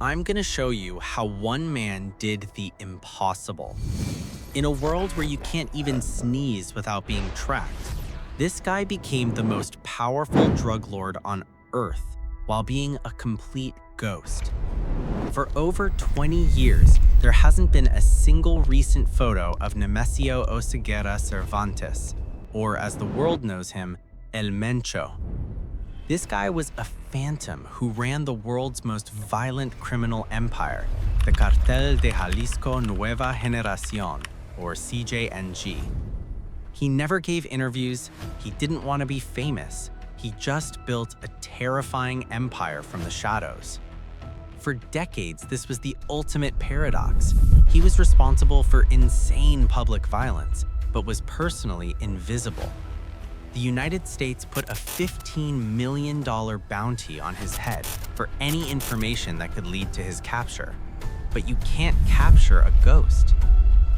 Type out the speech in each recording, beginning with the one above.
I'm gonna show you how one man did the impossible. In a world where you can't even sneeze without being tracked, this guy became the most powerful drug lord on Earth while being a complete ghost. For over 20 years, there hasn't been a single recent photo of Nemesio Oseguera Cervantes, or as the world knows him, El Mencho. This guy was a phantom who ran the world's most violent criminal empire, the Cártel de Jalisco Nueva Generación, or CJNG. He never gave interviews, he didn't want to be famous, he just built a terrifying empire from the shadows. For decades, this was the ultimate paradox. He was responsible for insane public violence, but was personally invisible. The United States put a $15 million bounty on his head for any information that could lead to his capture. But you can't capture a ghost.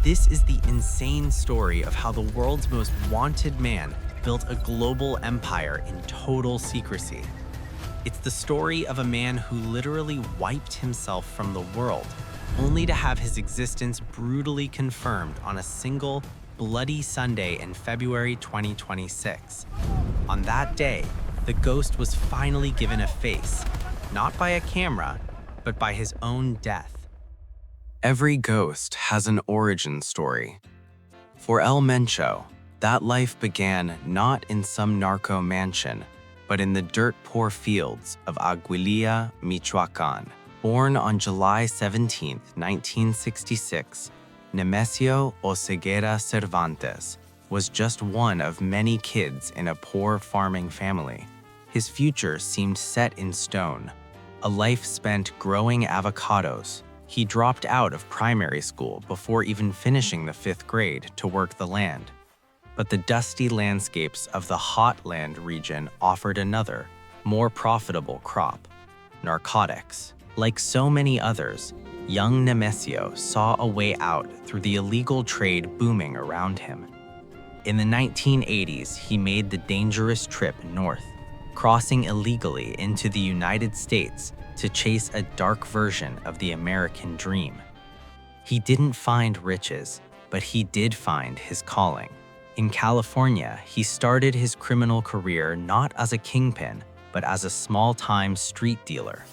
This is the insane story of how the world's most wanted man built a global empire in total secrecy. It's the story of a man who literally wiped himself from the world, only to have his existence brutally confirmed on a single bloody Sunday in February 2026. On that day, the ghost was finally given a face, not by a camera, but by his own death. Every ghost has an origin story. For El Mencho, that life began not in some narco mansion, but in the dirt-poor fields of Aguililla, Michoacán. Born on July 17, 1966, Nemesio Oseguera Cervantes was just one of many kids in a poor farming family. His future seemed set in stone. A life spent growing avocados. He dropped out of primary school before even finishing the 5th grade to work the land. But the dusty landscapes of the hotland region offered another, more profitable crop: narcotics. Like so many others, young Nemesio saw a way out through the illegal trade booming around him. In the 1980s, he made the dangerous trip north, crossing illegally into the United States to chase a dark version of the American dream. He didn't find riches, but he did find his calling. In California, he started his criminal career not as a kingpin, but as a small-time street dealer.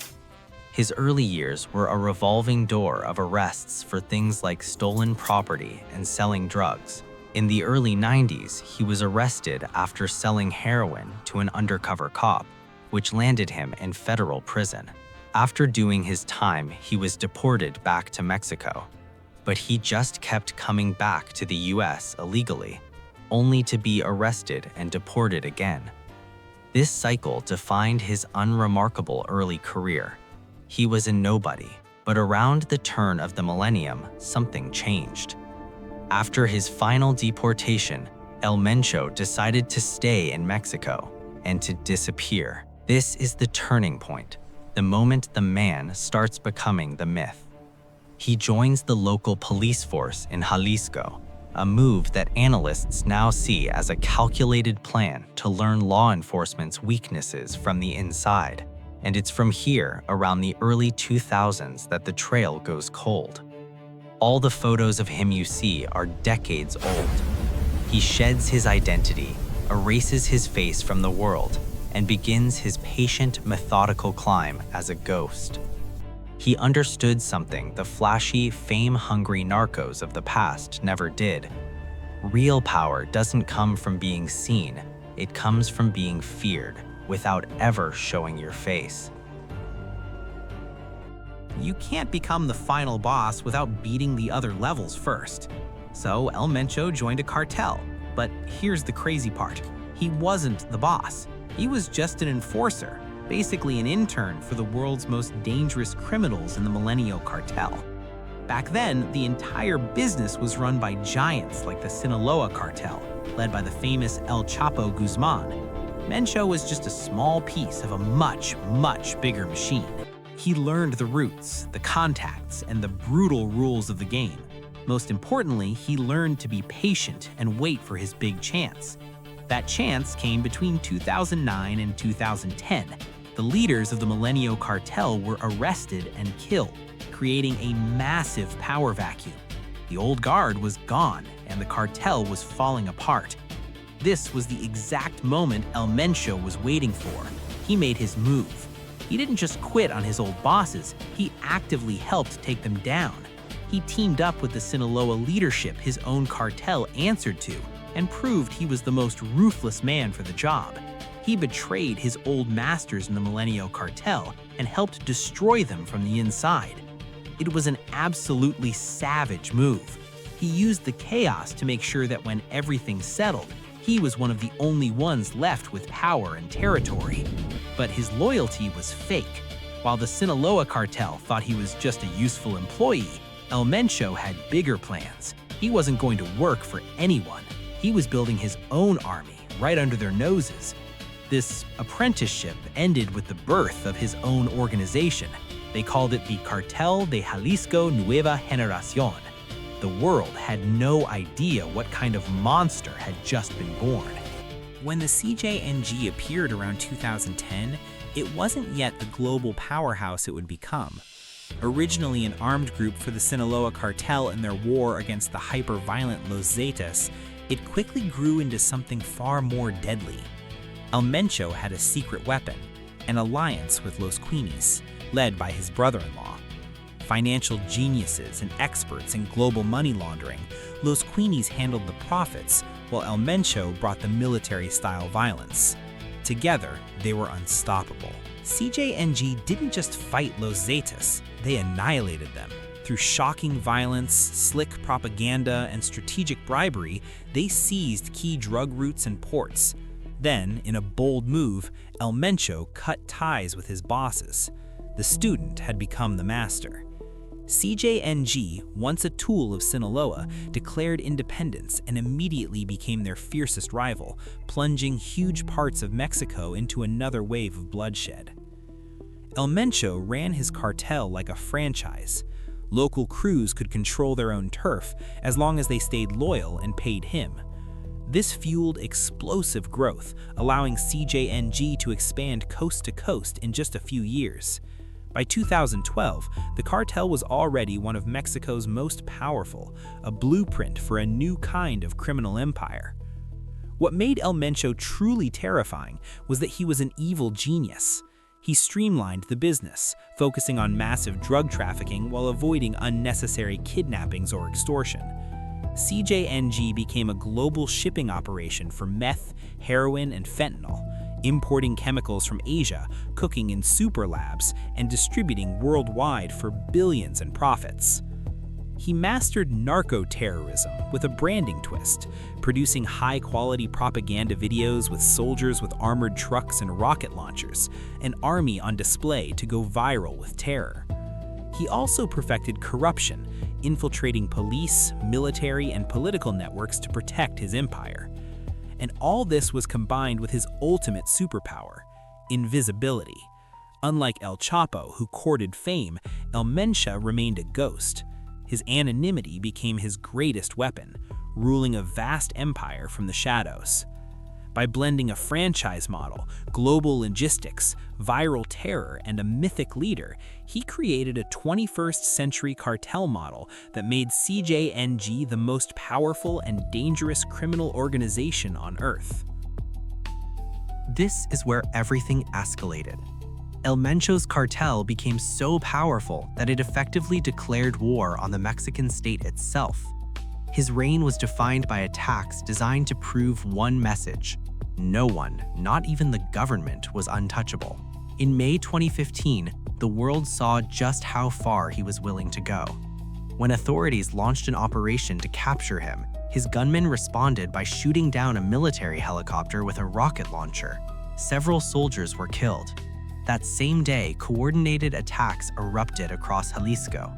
His early years were a revolving door of arrests for things like stolen property and selling drugs. In the early 90s, he was arrested after selling heroin to an undercover cop, which landed him in federal prison. After doing his time, he was deported back to Mexico. But he just kept coming back to the US illegally, only to be arrested and deported again. This cycle defined his unremarkable early career. He was a nobody, but around the turn of the millennium, something changed. After his final deportation, El Mencho decided to stay in Mexico and to disappear. This is the turning point, the moment the man starts becoming the myth. He joins the local police force in Jalisco, a move that analysts now see as a calculated plan to learn law enforcement's weaknesses from the inside. And it's from here, around the early 2000s, that the trail goes cold. All the photos of him you see are decades old. He sheds his identity, erases his face from the world, and begins his patient, methodical climb as a ghost. He understood something the flashy, fame-hungry narcos of the past never did. Real power doesn't come from being seen, it comes from being feared, without ever showing your face. You can't become the final boss without beating the other levels first. So El Mencho joined a cartel. But here's the crazy part. He wasn't the boss. He was just an enforcer, basically an intern for the world's most dangerous criminals in the Milenio Cartel. Back then, the entire business was run by giants like the Sinaloa Cartel, led by the famous El Chapo Guzman. Mencho was just a small piece of a much, much bigger machine. He learned the routes, the contacts, and the brutal rules of the game. Most importantly, he learned to be patient and wait for his big chance. That chance came between 2009 and 2010. The leaders of the Milenio Cartel were arrested and killed, creating a massive power vacuum. The old guard was gone, and the cartel was falling apart. This was the exact moment El Mencho was waiting for. He made his move. He didn't just quit on his old bosses, he actively helped take them down. He teamed up with the Sinaloa leadership his own cartel answered to, and proved he was the most ruthless man for the job. He betrayed his old masters in the Milenio Cartel and helped destroy them from the inside. It was an absolutely savage move. He used the chaos to make sure that when everything settled, he was one of the only ones left with power and territory. But his loyalty was fake. While the Sinaloa cartel thought he was just a useful employee, El Mencho had bigger plans. He wasn't going to work for anyone. He was building his own army right under their noses. This apprenticeship ended with the birth of his own organization. They called it the Cartel de Jalisco Nueva Generación. The world had no idea what kind of monster had just been born. When the CJNG appeared around 2010, it wasn't yet the global powerhouse it would become. Originally an armed group for the Sinaloa cartel in their war against the hyper-violent Los Zetas, it quickly grew into something far more deadly. El Mencho had a secret weapon, an alliance with Los Cuinis, led by his brother-in-law. Financial geniuses and experts in global money laundering, Los Cuinis handled the profits, while El Mencho brought the military-style violence. Together, they were unstoppable. CJNG didn't just fight Los Zetas, they annihilated them. Through shocking violence, slick propaganda, and strategic bribery, they seized key drug routes and ports. Then, in a bold move, El Mencho cut ties with his bosses. The student had become the master. CJNG, once a tool of Sinaloa, declared independence and immediately became their fiercest rival, plunging huge parts of Mexico into another wave of bloodshed. El Mencho ran his cartel like a franchise. Local crews could control their own turf as long as they stayed loyal and paid him. This fueled explosive growth, allowing CJNG to expand coast to coast in just a few years. By 2012, the cartel was already one of Mexico's most powerful, a blueprint for a new kind of criminal empire. What made El Mencho truly terrifying was that he was an evil genius. He streamlined the business, focusing on massive drug trafficking while avoiding unnecessary kidnappings or extortion. CJNG became a global shipping operation for meth, heroin, and fentanyl, importing chemicals from Asia, cooking in super labs, and distributing worldwide for billions in profits. He mastered narco-terrorism with a branding twist, producing high-quality propaganda videos with soldiers with armored trucks and rocket launchers, an army on display to go viral with terror. He also perfected corruption, infiltrating police, military, and political networks to protect his empire. And all this was combined with his ultimate superpower, invisibility. Unlike El Chapo, who courted fame, El Mencho remained a ghost. His anonymity became his greatest weapon, ruling a vast empire from the shadows. By blending a franchise model, global logistics, viral terror, and a mythic leader, he created a 21st century cartel model that made CJNG the most powerful and dangerous criminal organization on Earth. This is where everything escalated. El Mencho's cartel became so powerful that it effectively declared war on the Mexican state itself. His reign was defined by attacks designed to prove one message: no one, not even the government, was untouchable. In May 2015, the world saw just how far he was willing to go. When authorities launched an operation to capture him, his gunmen responded by shooting down a military helicopter with a rocket launcher. Several soldiers were killed. That same day, coordinated attacks erupted across Jalisco.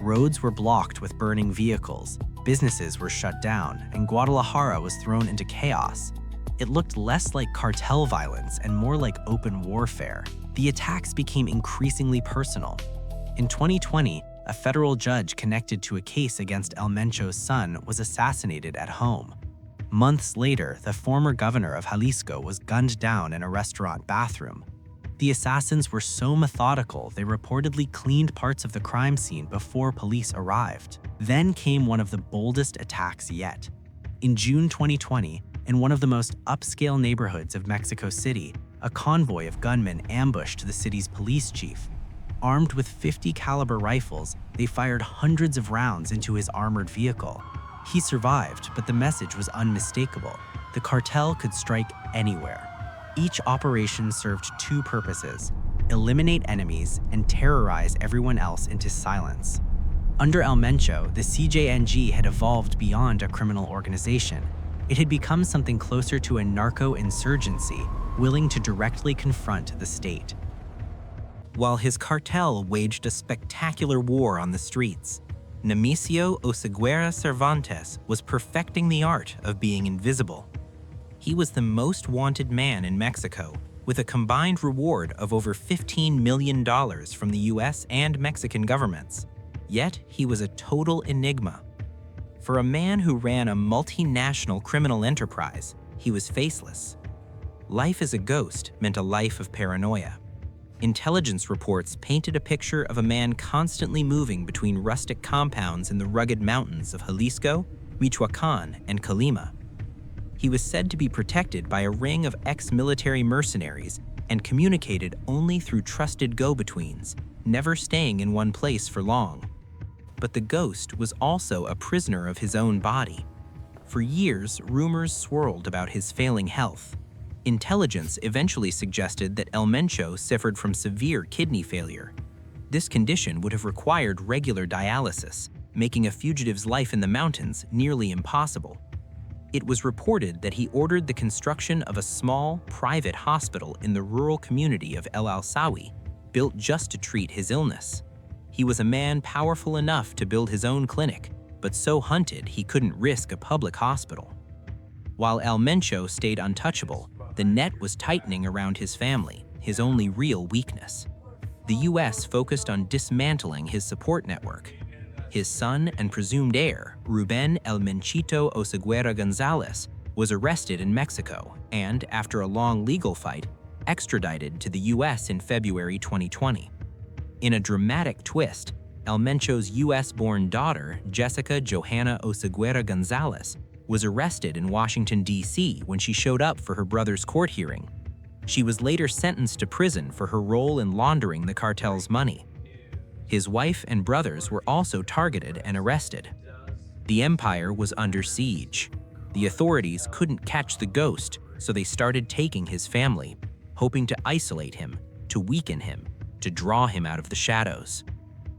Roads were blocked with burning vehicles, businesses were shut down, and Guadalajara was thrown into chaos. It looked less like cartel violence and more like open warfare. The attacks became increasingly personal. In 2020, a federal judge connected to a case against El Mencho's son was assassinated at home. Months later, the former governor of Jalisco was gunned down in a restaurant bathroom. The assassins were so methodical, they reportedly cleaned parts of the crime scene before police arrived. Then came one of the boldest attacks yet. In June 2020, in one of the most upscale neighborhoods of Mexico City, a convoy of gunmen ambushed the city's police chief. Armed with .50 caliber rifles, they fired hundreds of rounds into his armored vehicle. He survived, but the message was unmistakable. The cartel could strike anywhere. Each operation served two purposes: eliminate enemies and terrorize everyone else into silence. Under El Mencho, the CJNG had evolved beyond a criminal organization. It had become something closer to a narco-insurgency, willing to directly confront the state. While his cartel waged a spectacular war on the streets, Nemesio Oseguera Cervantes was perfecting the art of being invisible. He was the most wanted man in Mexico, with a combined reward of over $15 million from the US and Mexican governments. Yet he was a total enigma. For a man who ran a multinational criminal enterprise, he was faceless. Life as a ghost meant a life of paranoia. Intelligence reports painted a picture of a man constantly moving between rustic compounds in the rugged mountains of Jalisco, Michoacán, and Colima. He was said to be protected by a ring of ex-military mercenaries and communicated only through trusted go-betweens, never staying in one place for long. But the ghost was also a prisoner of his own body. For years, rumors swirled about his failing health. Intelligence eventually suggested that El Mencho suffered from severe kidney failure. This condition would have required regular dialysis, making a fugitive's life in the mountains nearly impossible. It was reported that he ordered the construction of a small, private hospital in the rural community of El Alsawi, built just to treat his illness. He was a man powerful enough to build his own clinic, but so hunted he couldn't risk a public hospital. While El Mencho stayed untouchable, the net was tightening around his family, his only real weakness. The US focused on dismantling his support network. His son and presumed heir, Ruben El Menchito Oseguera Gonzalez, was arrested in Mexico and, after a long legal fight, extradited to the US in February 2020. In a dramatic twist, El Mencho's US-born daughter, Jessica Johanna Oseguera Gonzalez, was arrested in Washington, D.C. when she showed up for her brother's court hearing. She was later sentenced to prison for her role in laundering the cartel's money. His wife and brothers were also targeted and arrested. The empire was under siege. The authorities couldn't catch the ghost, so they started taking his family, hoping to isolate him, to weaken him, to draw him out of the shadows.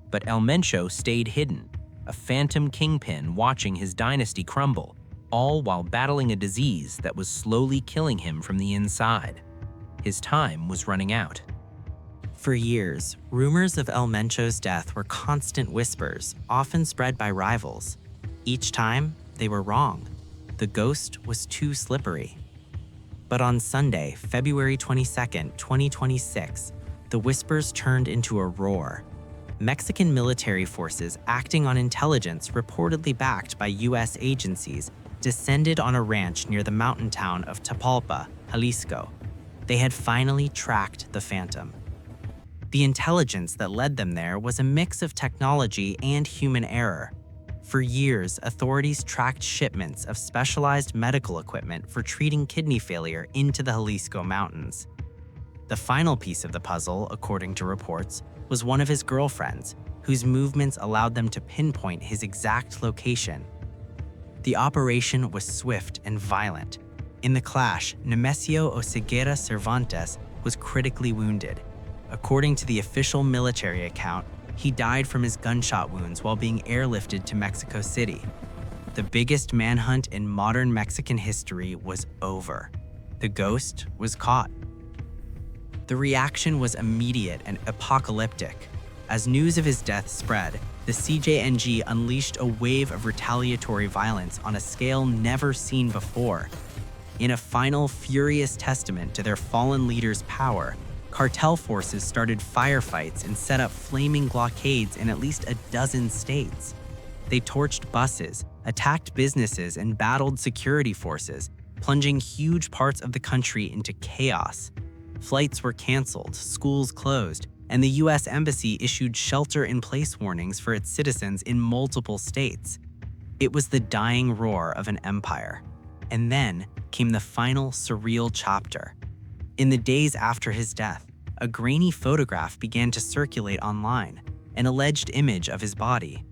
But El Mencho stayed hidden, a phantom kingpin watching his dynasty crumble, all while battling a disease that was slowly killing him from the inside. His time was running out. For years, rumors of El Mencho's death were constant whispers, often spread by rivals. Each time, they were wrong. The ghost was too slippery. But on Sunday, February 22, 2026, the whispers turned into a roar. Mexican military forces acting on intelligence reportedly backed by US agencies descended on a ranch near the mountain town of Tapalpa, Jalisco. They had finally tracked the Phantom. The intelligence that led them there was a mix of technology and human error. For years, authorities tracked shipments of specialized medical equipment for treating kidney failure into the Jalisco mountains. The final piece of the puzzle, according to reports, was one of his girlfriends, whose movements allowed them to pinpoint his exact location. The operation was swift and violent. In the clash, Nemesio Oseguera Cervantes was critically wounded. According to the official military account, he died from his gunshot wounds while being airlifted to Mexico City. The biggest manhunt in modern Mexican history was over. The ghost was caught. The reaction was immediate and apocalyptic. As news of his death spread, the CJNG unleashed a wave of retaliatory violence on a scale never seen before. In a final furious testament to their fallen leader's power, cartel forces started firefights and set up flaming blockades in at least a dozen states. They torched buses, attacked businesses, and battled security forces, plunging huge parts of the country into chaos. Flights were canceled, schools closed, and the US Embassy issued shelter-in-place warnings for its citizens in multiple states. It was the dying roar of an empire. And then came the final surreal chapter. In the days after his death, a grainy photograph began to circulate online, an alleged image of his body.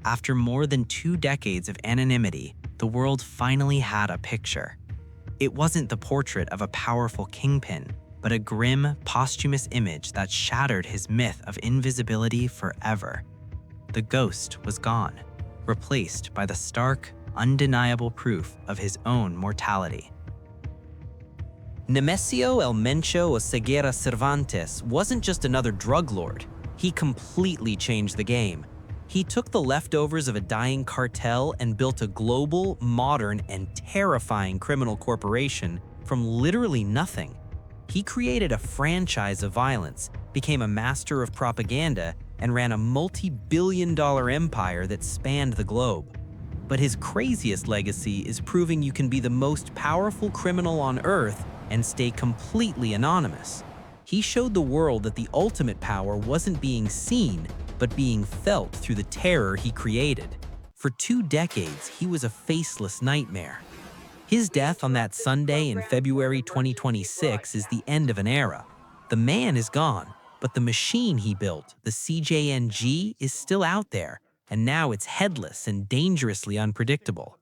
After more than 2 decades of anonymity, the world finally had a picture. It wasn't the portrait of a powerful kingpin, but a grim, posthumous image that shattered his myth of invisibility forever. The ghost was gone, replaced by the stark, undeniable proof of his own mortality. Nemesio Mencho Oseguera Cervantes wasn't just another drug lord. He completely changed the game. He took the leftovers of a dying cartel and built a global, modern, and terrifying criminal corporation from literally nothing. He created a franchise of violence, became a master of propaganda, and ran a multi-billion-dollar empire that spanned the globe. But his craziest legacy is proving you can be the most powerful criminal on Earth and stay completely anonymous. He showed the world that the ultimate power wasn't being seen, but being felt through the terror he created. For 2 decades, he was a faceless nightmare. His death on that Sunday in February 2026 is the end of an era. The man is gone, but the machine he built, the CJNG, is still out there, and now it's headless and dangerously unpredictable.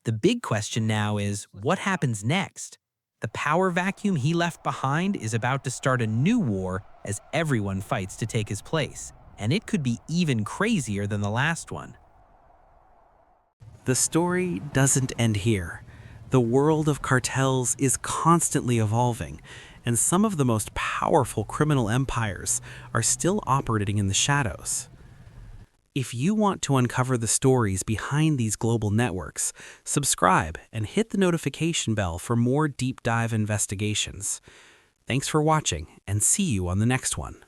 The big question now is, what happens next? The power vacuum he left behind is about to start a new war as everyone fights to take his place, and it could be even crazier than the last one. The story doesn't end here. The world of cartels is constantly evolving, and some of the most powerful criminal empires are still operating in the shadows. If you want to uncover the stories behind these global networks, subscribe and hit the notification bell for more deep dive investigations. Thanks for watching, and see you on the next one.